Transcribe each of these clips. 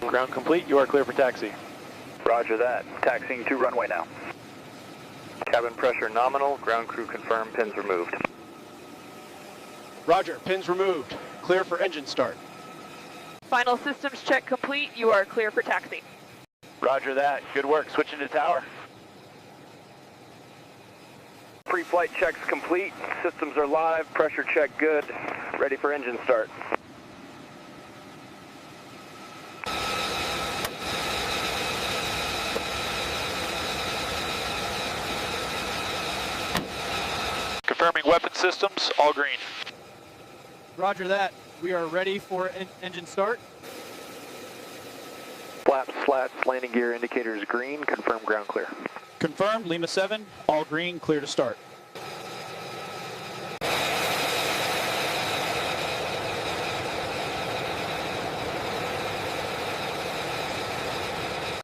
Ground complete, you are clear for taxi. Roger that. Taxiing to runway now. Cabin pressure nominal, ground crew confirmed, pins removed. Roger, pins removed. Clear for engine start. Final systems check complete, you are clear for taxi. Roger that. Good work. Switching to tower. Pre-flight checks complete. Systems are live. Pressure check good. Ready for engine start. Confirming weapon systems, all green. Roger that. We are ready for engine start. Flaps, slats, landing gear indicators green. Confirm ground clear. Confirmed, Lima 7, all green, clear to start.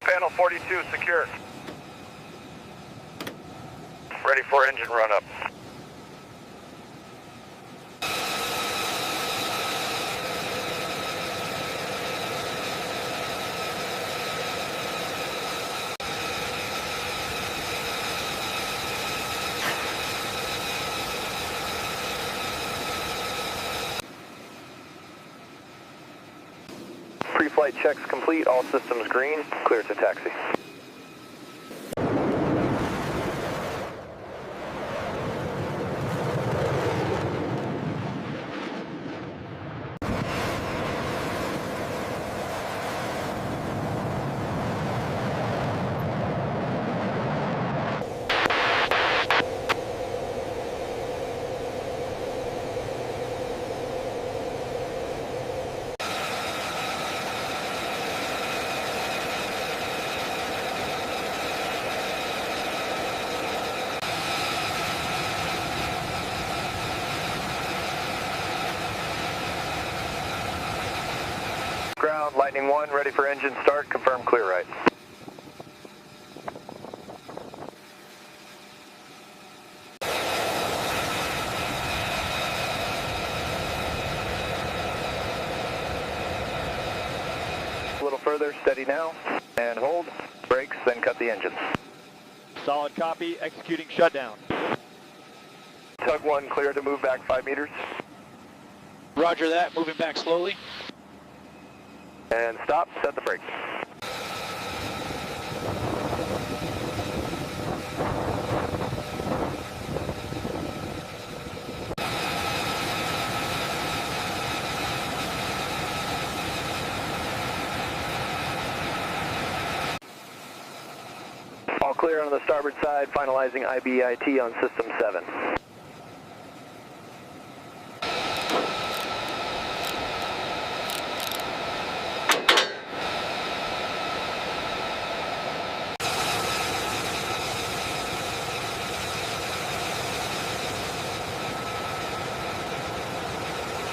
Panel 42 secure. Ready for engine run up. Pre-flight checks complete, all systems green, clear to taxi. Ground, Lightning 1, ready for engine start, confirm clear right. A little further, steady now, and hold, brakes, then cut the engines. Solid copy, executing shutdown. Tug 1 clear to move back 5 meters. Roger that, moving back slowly. And stop, set the brakes. All clear on the starboard side, finalizing IBIT on system 7.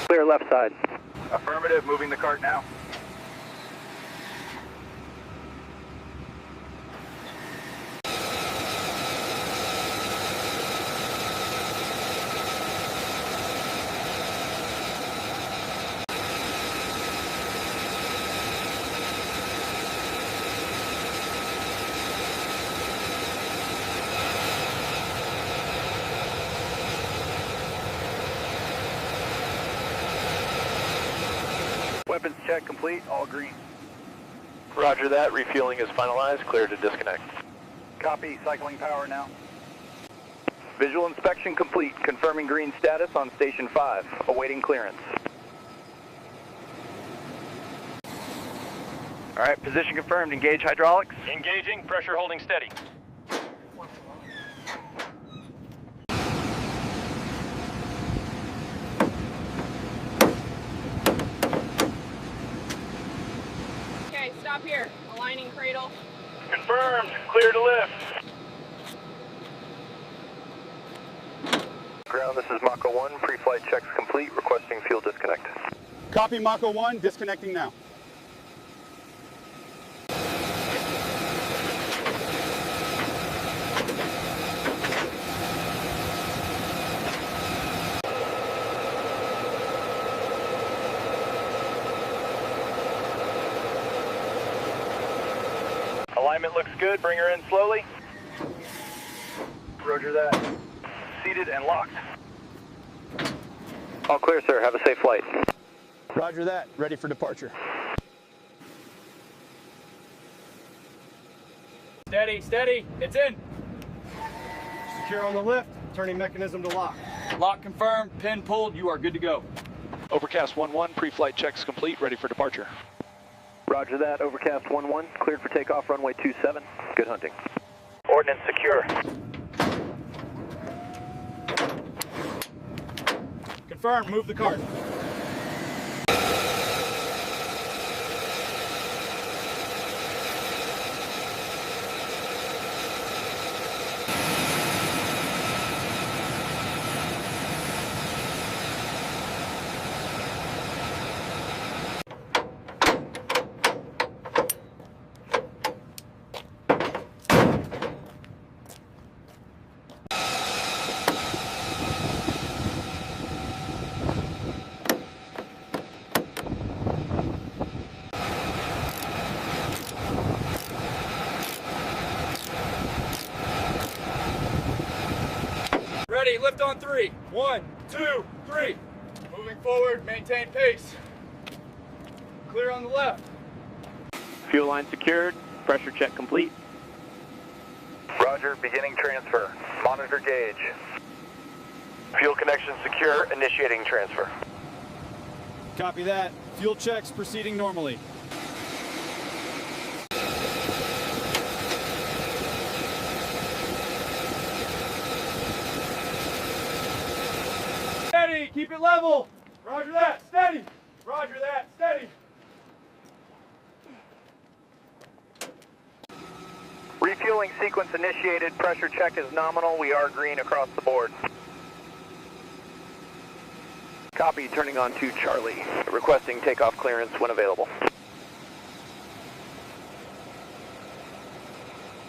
Clear left side. Affirmative, moving the cart now. Weapons check complete, all green. Roger that, refueling is finalized, clear to disconnect. Copy, cycling power now. Visual inspection complete, confirming green status on station 5, awaiting clearance. All right, position confirmed, engage hydraulics. Engaging, pressure holding steady. Okay, stop here. Aligning cradle. Confirmed, clear to lift. Ground, this is Mako 1, pre-flight checks complete, requesting fuel disconnect. Copy, Mako 1, disconnecting now. Alignment looks good. Bring her in slowly. Roger that. Seated and locked. All clear, sir. Have a safe flight. Roger that. Ready for departure. Steady, steady. It's in. Secure on the lift. Turning mechanism to lock. Lock confirmed. Pin pulled. You are good to go. Overcast 1-1, pre-flight checks complete, ready for departure. Roger that. Overcast 1-1. Cleared for takeoff. Runway 27. Good hunting. Ordnance secure. Confirmed. Move the cart. Ready, lift on 3. 1, 2, 3. Moving forward, maintain pace. Clear on the left. Fuel line secured. Pressure check complete. Roger. Beginning transfer. Monitor gauge. Fuel connection secure. Initiating transfer. Copy that. Fuel checks proceeding normally. Steady, keep it level. Roger that, steady. Roger that, steady. Refueling sequence initiated. Pressure check is nominal. We are green across the board. Copy. Turning on to Charlie. Requesting takeoff clearance when available.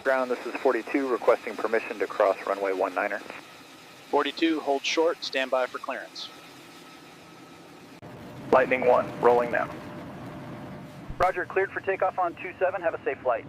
Ground, this is 42. Requesting permission to cross runway 19er. 42, hold short, stand by for clearance. Lightning 1, rolling now. Roger, cleared for takeoff on 27. Have a safe flight.